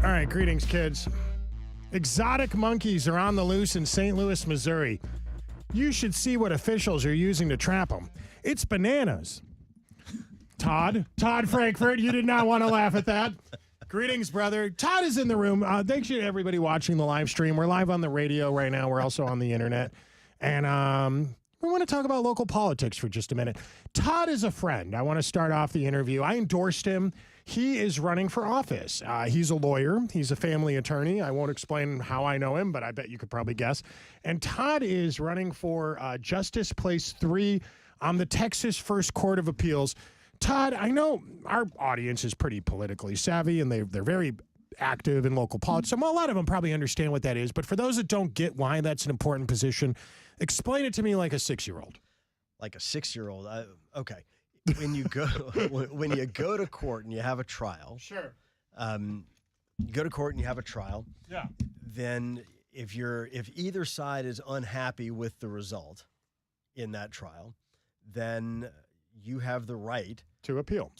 All right, greetings, kids. Exotic monkeys are on the loose in St. Louis, Missouri. You should see what officials are using to trap them. It's bananas. Todd Frankfort, you did not want to laugh at that. Greetings, brother. Todd is in the room. Thanks you to everybody watching the live stream. We're live on the radio right now. We're also on the internet. And we want to talk about local politics for just a minute. Todd is a friend. I want to start off the interview. I endorsed him. He is running for office. He's a lawyer. He's a family attorney. I won't explain how I know him, but I bet you could probably guess. And Todd is running for Justice Place 3 on the Texas First Court of Appeals. Todd, I know our audience is pretty politically savvy, and they're very active in local politics. So a lot of them probably understand what that is. But for those that don't get why that's an important position, explain it to me like a 6-year-old. Like a 6-year-old? Okay. When you go to court and you have a trial, sure, you go to court and you have a trial. Yeah. Then if either side is unhappy with the result in that trial, then you have the right To appeal.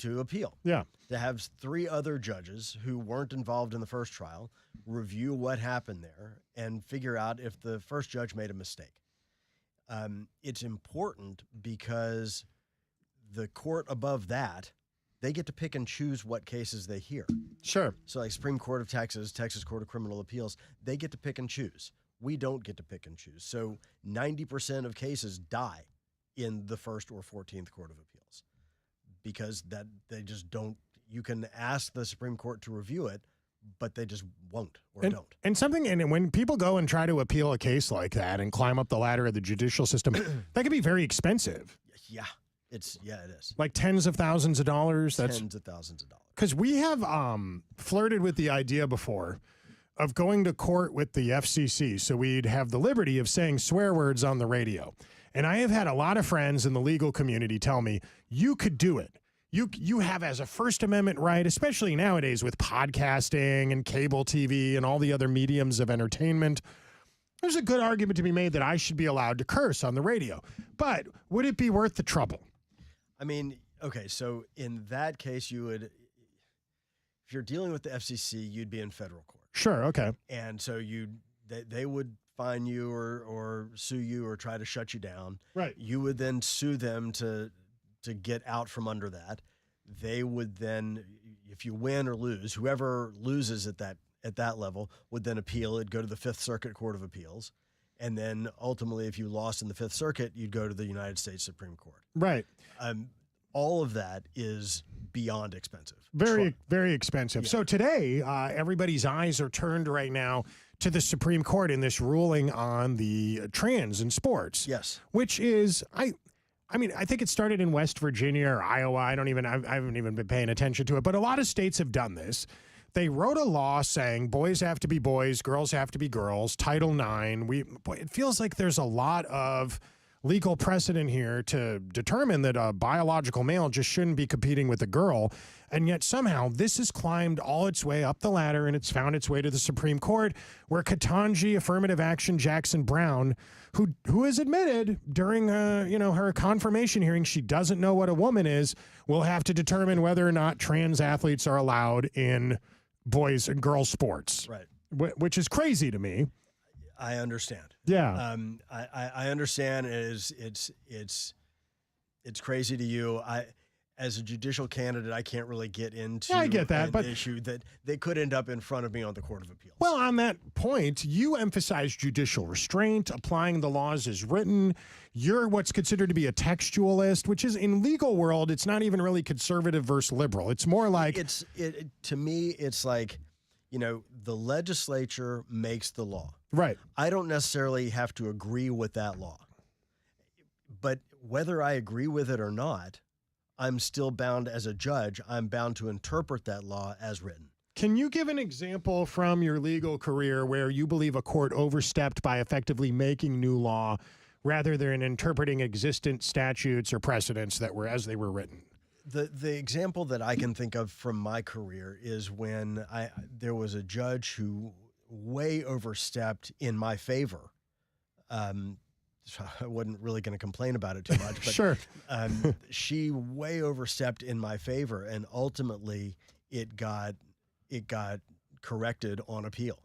Yeah. To have 3 other judges who weren't involved in the first trial review what happened there and figure out if the first judge made a mistake. It's important because the court above that, they get to pick and choose what cases they hear. Sure. So like Supreme Court of Texas, Texas Court of Criminal Appeals, they get to pick and choose. We don't get to pick and choose. So 90% of cases die in the first or 14th Court of Appeals because that they just don't. You can ask the Supreme Court to review it, but they just won't or don't. And when people go and try to appeal a case like that and climb up the ladder of the judicial system, that can be very expensive. Yeah. It is. Like tens of thousands of dollars. Tens of thousands of dollars. Because we have flirted with the idea before of going to court with the FCC so we'd have the liberty of saying swear words on the radio. And I have had a lot of friends in the legal community tell me, you could do it. You have as a First Amendment right, especially nowadays with podcasting and cable TV and all the other mediums of entertainment. There's a good argument to be made that I should be allowed to curse on the radio. But would it be worth the trouble? I mean, okay, so in that case, you would, if you're dealing with the FCC, you'd be in federal court. Sure, okay. And so they would fine you or sue you or try to shut you down. Right. You would then sue them to get out from under that. They would then, if you win or lose, whoever loses at that level would then appeal. It'd go to the Fifth Circuit Court of Appeals. And then ultimately, if you lost in the Fifth Circuit, you'd go to the United States Supreme Court. Right. All of that is beyond expensive. Very, very expensive. Yeah. So today, everybody's eyes are turned right now to the Supreme Court in this ruling on the trans in sports. Yes. Which is, I mean, I think it started in West Virginia or Iowa. I haven't even been paying attention to it, but a lot of states have done this. They wrote a law saying boys have to be boys, girls have to be girls, Title IX. It feels like there's a lot of legal precedent here to determine that a biological male just shouldn't be competing with a girl. And yet somehow this has climbed all its way up the ladder and it's found its way to the Supreme Court, where Ketanji Affirmative Action Jackson Brown, who has admitted during her confirmation hearing she doesn't know what a woman is, will have to determine whether or not trans athletes are allowed in boys and girls sports. Right. Which is crazy to me. I understand. Yeah. I understand. It's crazy to you. As a judicial candidate, I can't really get into I get that, but issue that they could end up in front of me on the Court of Appeals. Well, on that point, you emphasize judicial restraint, applying the laws as written. You're what's considered to be a textualist, which is in legal world, it's not even really conservative versus liberal. It's more like to me, it's like, the legislature makes the law. Right. I don't necessarily have to agree with that law. But whether I agree with it or not, I'm still bound as a judge. I'm bound to interpret that law as written. Can you give an example from your legal career where you believe a court overstepped by effectively making new law rather than interpreting existent statutes or precedents that were as they were written? The example that I can think of from my career is when there was a judge who way overstepped in my favor. So I wasn't really going to complain about it too much, but sure. She way overstepped in my favor, and ultimately it got corrected on appeal.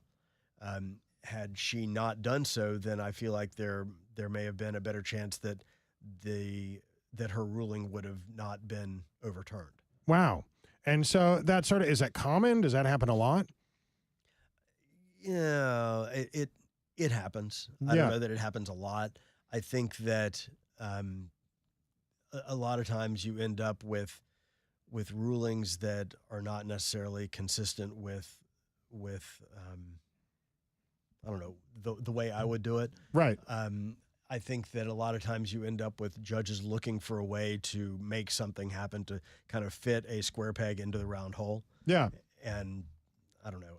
Had she not done so, then I feel like there may have been a better chance that her ruling would have not been overturned. Wow. And so that is that common? Does that happen a lot? Yeah, it happens. I don't know that it happens a lot. I think that a lot of times you end up with rulings that are not necessarily consistent with I don't know, the way I would do it. Right. I think that a lot of times you end up with judges looking for a way to make something happen to kind of fit a square peg into the round hole. Yeah. And I don't know.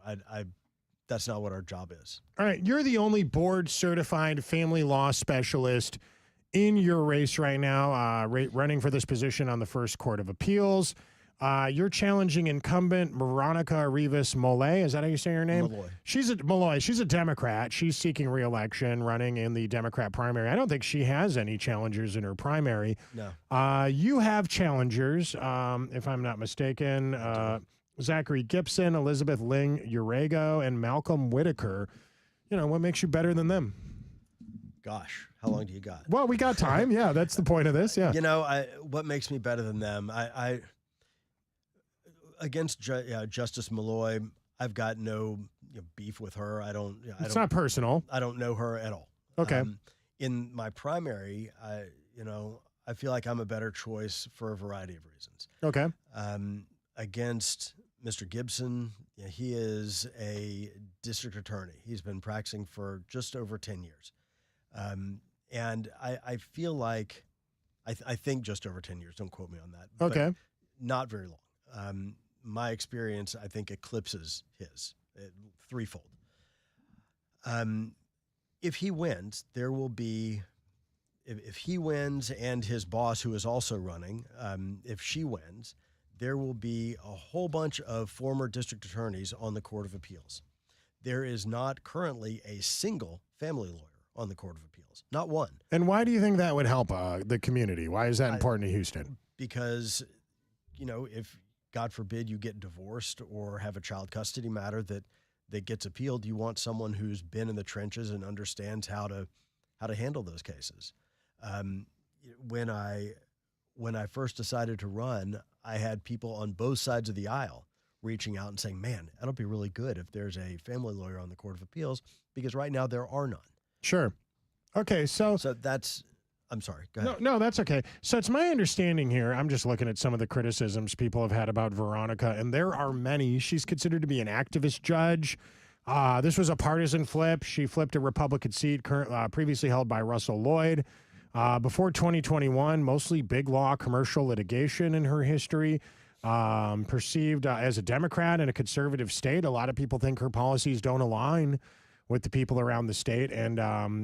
That's not what our job is. All right. You're the only board certified family law specialist in your race right now, running for this position on the First Court of Appeals. You're challenging incumbent Veronica Rivas Molay. Is that how you say her name? Malloy. She's a Democrat. She's seeking re-election, running in the Democrat primary. I don't think she has any challengers in her primary. No. You have challengers, if I'm not mistaken. Zachary Gibson, Elizabeth Ling Urego, and Malcolm Whitaker. You know, what makes you better than them? Gosh, how long do you got? Well, we got time. Yeah, that's the point of this. Yeah. You know, what makes me better than them? I against Justice Malloy, I've got no beef with her. It's not personal. I don't know her at all. Okay. In my primary, I feel like I'm a better choice for a variety of reasons. Okay. Against Mr. Gibson, he is a district attorney. He's been practicing for just over 10 years. And I feel like, I think just over 10 years, don't quote me on that. Okay. But not very long. My experience, I think, eclipses his threefold. If he wins, there will be, if he wins and his boss, who is also running, if she wins, there will be a whole bunch of former district attorneys on the Court of Appeals. There is not currently a single family lawyer on the Court of Appeals, not one. And why do you think that would help the community? Why is that important to Houston? Because, if God forbid you get divorced or have a child custody matter that gets appealed, you want someone who's been in the trenches and understands how to handle those cases. When I first decided to run, I had people on both sides of the aisle reaching out and saying, man, that'll be really good if there's a family lawyer on the Court of Appeals, because right now there are none. Sure. Okay, so that's, I'm sorry, go ahead. No, that's okay. So it's my understanding here, I'm just looking at some of the criticisms people have had about Veronica, and there are many. She's considered to be an activist judge. This was a partisan flip. She flipped a Republican seat previously held by Russell Lloyd. Before 2021, mostly big law commercial litigation in her history. Perceived as a Democrat in a conservative state. A lot of people think her policies don't align with the people around the state. And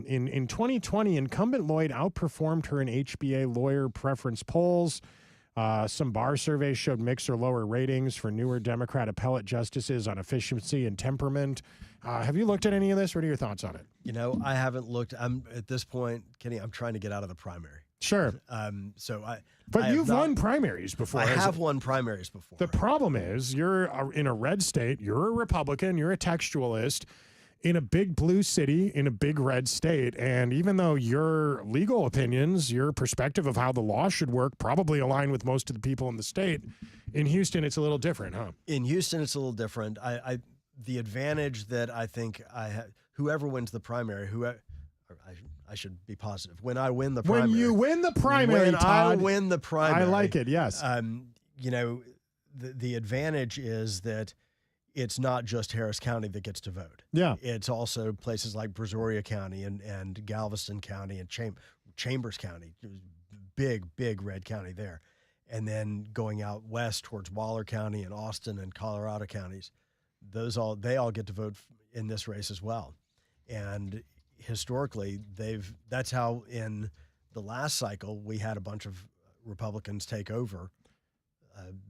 in 2020, incumbent Lloyd outperformed her in HBA lawyer preference polls. Some bar surveys showed mixed or lower ratings for newer Democrat appellate justices on efficiency and temperament. Have you looked at any of this? What are your thoughts on it? I haven't looked. I'm at this point, Kenny, I'm trying to get out of the primary. Sure. But you've won primaries before. I have won primaries before. The problem is you're in a red state. You're a Republican. You're a textualist in a big blue city in a big red state. And even though your legal opinions, your perspective of how the law should work probably align with most of the people in the state, in Houston, it's a little different, huh? In Houston, it's a little different. The advantage that I think I have, whoever wins the primary, I should be positive. When I win the primary. When you win the primary, Todd, I win the primary. I like it, yes. The advantage is that it's not just Harris County that gets to vote. Yeah. It's also places like Brazoria County and Galveston County and Chambers County, big red county there. And then going out west towards Waller County and Austin and Colorado counties, they all get to vote in this race as well. And historically, that's how in the last cycle we had a bunch of Republicans take over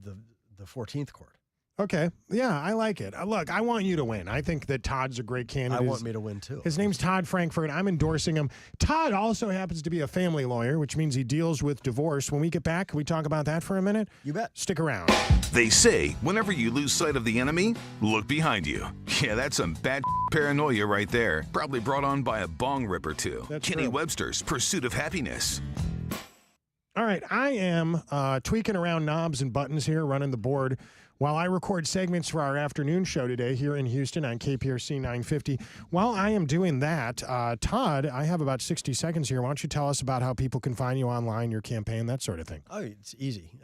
the 14th court. Okay. Yeah, I like it. Look, I want you to win. I think that Todd's a great candidate. I want me to win, too. His name's Todd Frankfort. I'm endorsing him. Todd also happens to be a family lawyer, which means he deals with divorce. When we get back, can we talk about that for a minute? You bet. Stick around. They say whenever you lose sight of the enemy, look behind you. Yeah, that's some bad paranoia right there. Probably brought on by a bong rip or two. That's Kenny true. Webster's Pursuit of Happiness. All right, I am tweaking around knobs and buttons here, running the board, while I record segments for our afternoon show today here in Houston on KPRC 950. While I am doing that, Todd, I have about 60 seconds here. Why don't you tell us about how people can find you online, your campaign, that sort of thing? Oh, it's easy.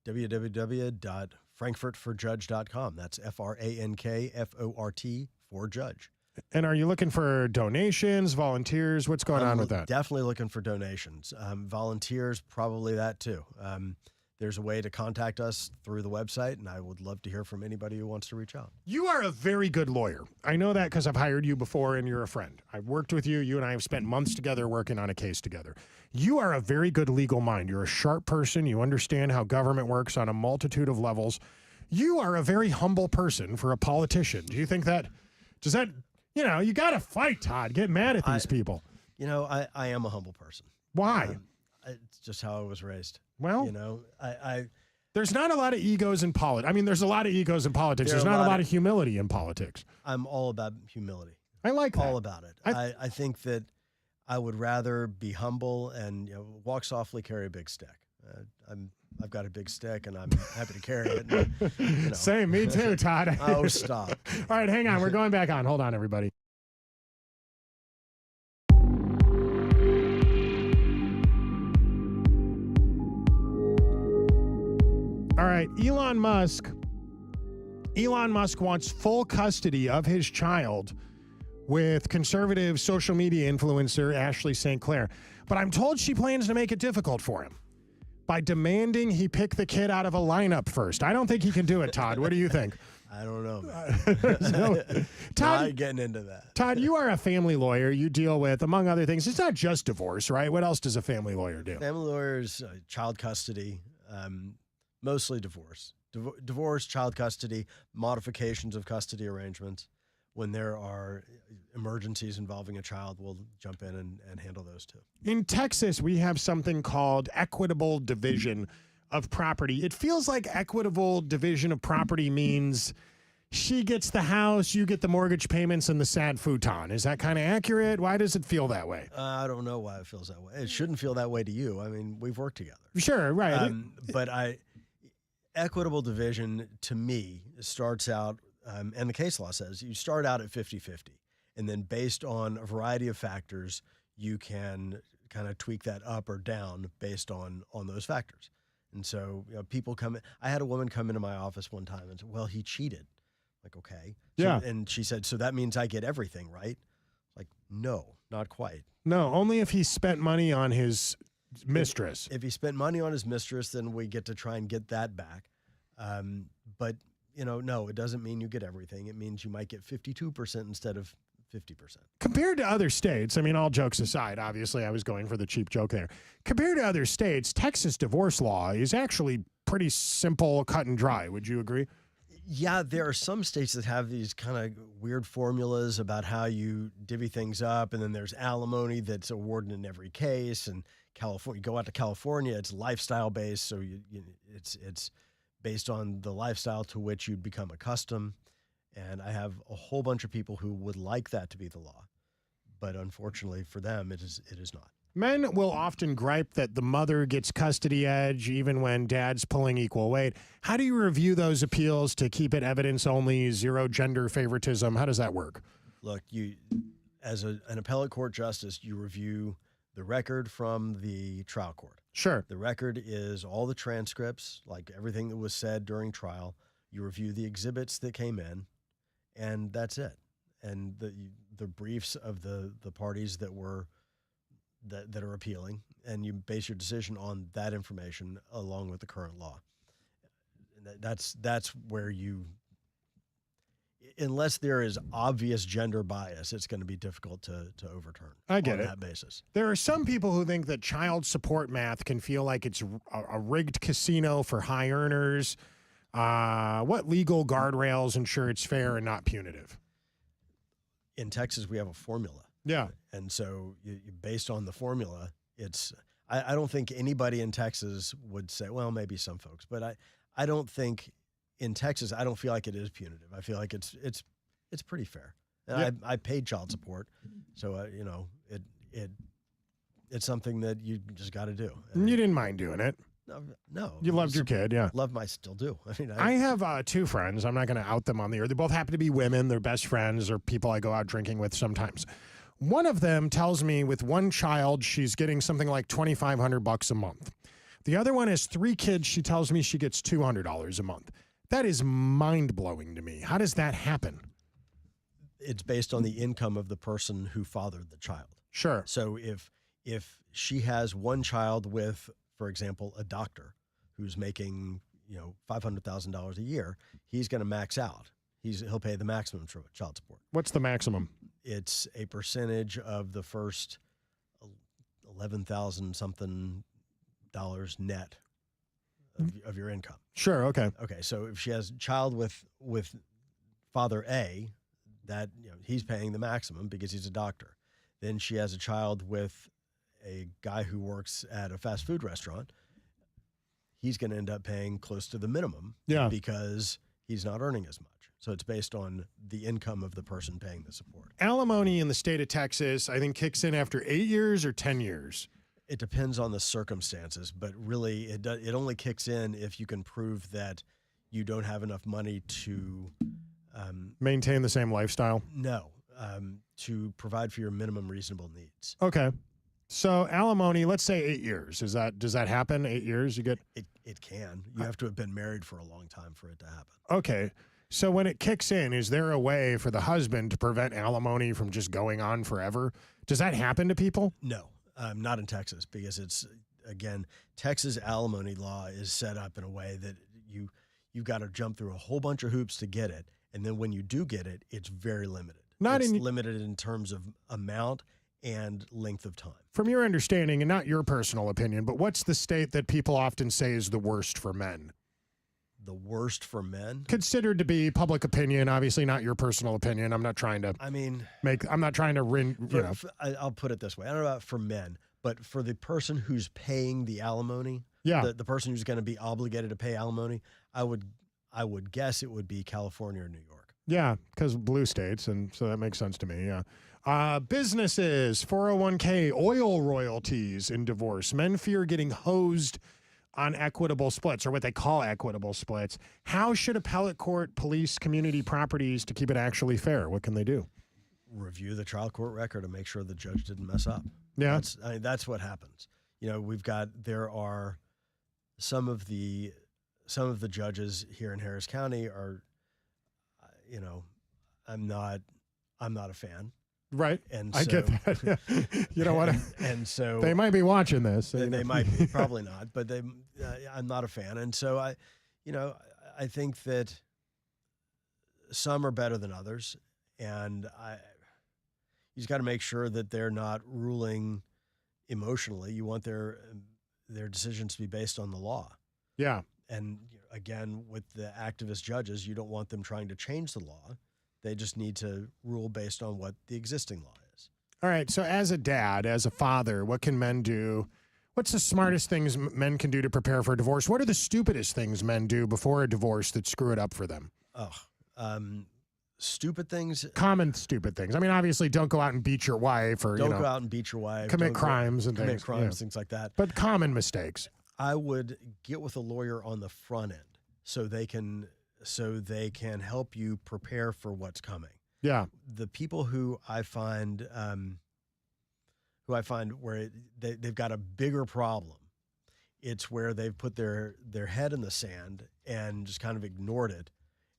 www.frankfortforjudge.com. That's FRANKFORT for judge. And are you looking for donations, volunteers? What's going on with that? Definitely looking for donations. Volunteers, probably that too. there's a way to contact us through the website, and I would love to hear from anybody who wants to reach out. You are a very good lawyer. I know that because I've hired you before and you're a friend. I've worked with you. You and I have spent months together working on a case together. You are a very good legal mind. You're a sharp person. You understand how government works on a multitude of levels. You are a very humble person for a politician. Do you think that, does that, you got to fight, Todd. Get mad at these people. I am a humble person. Why? It's just how I was raised. Well, there's not a lot of egos in politics. I mean, there's a lot of egos in politics. There's not a lot of humility in politics. I'm all about humility. I like that. All about it. I think that I would rather be humble and walk softly, carry a big stick. I've got a big stick, and I'm happy to carry it. And, Same, me too, Todd. Oh, stop. All right, hang on. We're going back on. Hold on, everybody. All right, Elon Musk wants full custody of his child with conservative social media influencer Ashley St. Clair. But I'm told she plans to make it difficult for him by demanding he pick the kid out of a lineup first. I don't think he can do it, Todd. What do you think? I don't know. Todd, not getting into that. Todd, you are a family lawyer. You deal with, among other things, it's not just divorce, right? What else does a family lawyer do? Family lawyers, child custody, mostly divorce. Divorce, child custody, modifications of custody arrangements. When there are emergencies involving a child, we'll jump in and handle those too. In Texas, we have something called equitable division of property. It feels like equitable division of property means she gets the house, you get the mortgage payments and the sad futon. Is that kind of accurate? Why does it feel that way? I don't know why it feels that way. It shouldn't feel that way to you. I mean, we've worked together. Sure, right. But equitable division, to me, starts out, and the case law says, you start out at 50-50. And then based on a variety of factors, you can kind of tweak that up or down based on those factors. And so people come in. I had a woman come into my office one time and said, well, he cheated. Like, okay. Yeah. And she said, so that means I get everything, right? Like, no, not quite. No, only if he spent money on his mistress. If he spent money on his mistress, then we get to try and get that back. But, no, it doesn't mean you get everything. It means you might get 52% instead of 50%. Compared to other states, I mean, all jokes aside, obviously I was going for the cheap joke there. Compared to other states, Texas divorce law is actually pretty simple, cut and dry. Would you agree? Yeah, there are some states that have these kind of weird formulas about how you divvy things up, and then there's alimony that's awarded in every case. And California, you go out to California, it's lifestyle based, so it's based on the lifestyle to which you'd become accustomed. And I have a whole bunch of people who would like that to be the law, but unfortunately for them, it is not. Men will often gripe that the mother gets custody edge even when dad's pulling equal weight. How do you review those appeals to keep it evidence only, zero gender favoritism? How does that work? Look, as an appellate court justice, you review the record from the trial court. Sure. The record is all the transcripts, like everything that was said during trial. You review the exhibits that came in, and that's it. And the briefs of the parties that are appealing, and you base your decision on that information along with the current law. And that's where you, unless there is obvious gender bias, it's going to be difficult to overturn. I get it. On that basis. There are some people who think that child support math can feel like it's a rigged casino for high earners. What legal guardrails ensure it's fair and not punitive? In Texas, we have a formula. Yeah. And so based on the formula, I don't think anybody in Texas would say, well, maybe some folks, but I don't think in Texas, I don't feel like it is punitive. I feel like it's pretty fair. And yeah. I paid child support. So, it's something that you just got to do. And you didn't mind doing it. No. You loved your kid, yeah. I still do. I mean, I have two friends. I'm not going to out them on the air. They both happen to be women. They're best friends or people I go out drinking with sometimes. One of them tells me with one child, she's getting something like $2,500 a month. The other one has 3 kids. She tells me she gets $200 a month. That is mind-blowing to me. How does that happen? It's based on the income of the person who fathered the child. Sure. So if she has one child with, for example, a doctor who's making $500,000 a year, he's going to max out. He'll pay the maximum for child support. What's the maximum? It's a percentage of the first 11,000 something dollars net of your income. Sure. Okay. Okay. So if she has a child with father A, that he's paying the maximum because he's a doctor. Then she has a child with a guy who works at a fast food restaurant. He's going to end up paying close to the minimum because he's not earning as much. So it's based on the income of the person paying the support. Alimony in the state of Texas, I think, kicks in after 8 years or 10 years. It depends on the circumstances, but really it only kicks in if you can prove that you don't have enough money to maintain the same lifestyle? No, to provide for your minimum reasonable needs. Okay. So alimony, let's say 8 years. Does that happen? 8 years? You get it can. You have to have been married for a long time for it to happen. Okay. So when it kicks in, is there a way for the husband to prevent alimony from just going on forever? Does that happen to people? No, not in Texas, because it's, again, Texas alimony law is set up in a way that you've got to jump through a whole bunch of hoops to get it. And then when you do get it, it's very limited. Limited in terms of amount and length of time. From your understanding, and not your personal opinion, but what's the state that people often say is the worst for men? The worst for men? Considered to be public opinion, obviously not your personal opinion. I'm not trying to I'll put it this way. I don't know about for men, but for the person who's paying the alimony, the person who's going to be obligated to pay alimony, I would guess it would be California or New York. Yeah, because blue states, and so that makes sense to me, yeah. Businesses, 401k, oil royalties in divorce. Men fear getting hosed on equitable splits, or what they call equitable splits. How should appellate court police community properties to keep it actually fair? What can they do? Review the trial court record and make sure the judge didn't mess up. Yeah. That's what happens. There are some of the judges here in Harris County are, I'm not a fan. Right. And I get that. You know what? And so they might be watching this. They might be, probably not, but I'm not a fan. And so I think that some are better than others. And you just got to make sure that they're not ruling emotionally. You want their decisions to be based on the law. Yeah. And again, with the activist judges, you don't want them trying to change the law. They just need to rule based on what the existing law is. All right. So as a dad, as a father, what can men do? What's the smartest things men can do to prepare for a divorce? What are the stupidest things men do before a divorce that screw it up for them? Stupid things. Common stupid things. I mean, obviously, don't go out and beat your wife, or don't go out and beat your wife. Commit crimes and things. Things like that. But common mistakes. I would get with a lawyer on the front end so they can help you prepare for what's coming. Yeah. The people who I find where they've got a bigger problem, it's where they've put their head in the sand and just kind of ignored it,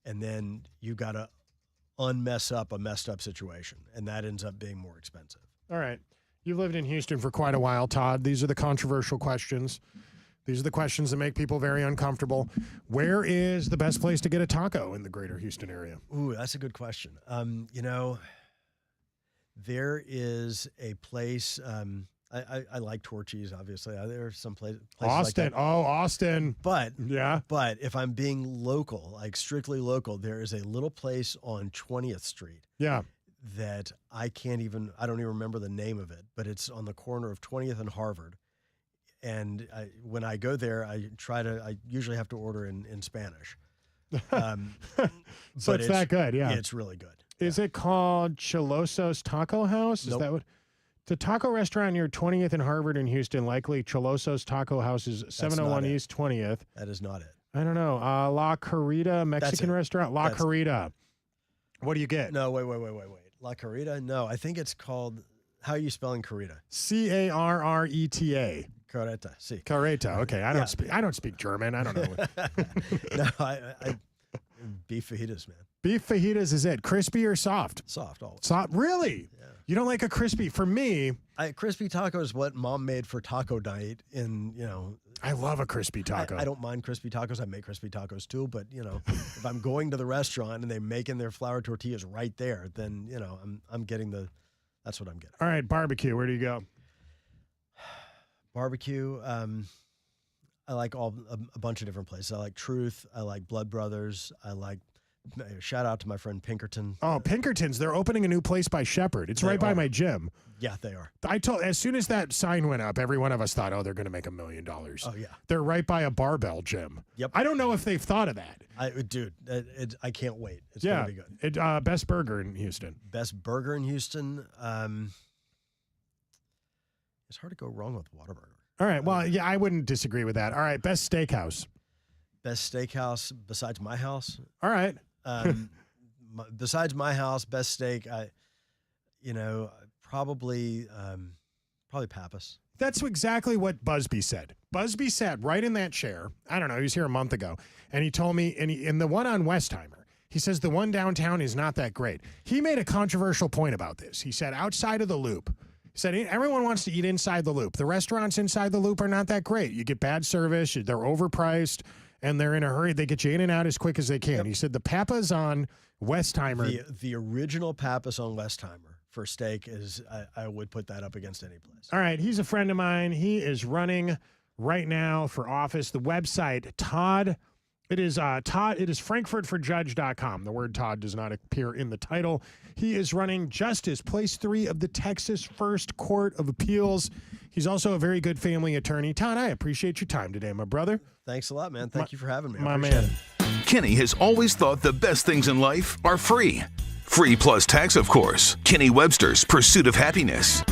and then you got to unmess up a messed up situation, and that ends up being more expensive. All right. You've lived in Houston for quite a while, Todd. These are the controversial questions. These are the questions that make people very uncomfortable. Where is the best place to get a taco in the greater Houston area? Ooh, that's a good question. There is a place, I like Torchy's, obviously. There are some places Austin. like that. Oh, Austin. But if I'm being local, like strictly local, there is a little place on 20th Street. Yeah. That I don't even remember the name of it, but it's on the corner of 20th and Harvard. And when I go there, I usually have to order in Spanish. So it's that good, yeah. It's really good. Is it called Choloso's Taco House? Nope. Is that what? It's a taco restaurant near 20th and Harvard in Houston. Likely Choloso's Taco House is 701 East 20th. That is not it. I don't know. La Carita Mexican restaurant? La Carita. What do you get? No, wait. La Carita? No, I think it's called, how are you spelling Carita? Carreta. Carreta, sí. Carreta. Okay, I don't speak German. I don't know. No, I beef fajitas, man. Beef fajitas is it? Crispy or soft? Soft, always. Soft. Really? Yeah. You don't like a crispy? For me, crispy taco is what Mom made for taco night in I love a crispy taco. I don't mind crispy tacos. I make crispy tacos too. But, if I'm going to the restaurant and they're making their flour tortillas right there, then, I'm getting that's what I'm getting. All right, barbecue. Where do you go? Barbecue. I like a bunch of different places. I like Truth. I like Blood Brothers. I like, shout out to my friend Pinkerton. Oh, Pinkerton's. They're opening a new place by Shepherd. It's right by my gym. Yeah, they are. As soon as that sign went up, every one of us thought, they're going to make $1 million. Oh, yeah. They're right by a barbell gym. Yep. I don't know if they've thought of that. I can't wait. It's going to be good. Best burger in Houston. Best burger in Houston. It's hard to go wrong with Whataburger. All right. Well, yeah, I wouldn't disagree with that. All right. Best steakhouse. Best steakhouse besides my house. All right. Besides my house, best steak. Probably Pappas. That's exactly what Busby said. Busby sat right in that chair. I don't know. He was here a month ago, and he told me, in the one on Westheimer, he says the one downtown is not that great. He made a controversial point about this. He said outside of the Loop. He said everyone wants to eat inside the Loop. The restaurants inside the Loop are not that great. You get bad service. They're overpriced, and they're in a hurry. They get you in and out as quick as they can. Yep. He said the Pappas on Westheimer. The original Pappas on Westheimer for steak is, I would put that up against any place. All right. He's a friend of mine. He is running right now for office. The website, Todd. It is frankfortforjudge.com. The word Todd does not appear in the title. He is running Justice, Place 3 of the Texas First Court of Appeals. He's also a very good family attorney. Todd, I appreciate your time today, my brother. Thanks a lot, man. Thank you for having me. My man. Kenny has always thought the best things in life are free. Free plus tax, of course. Kenny Webster's Pursuit of Happiness.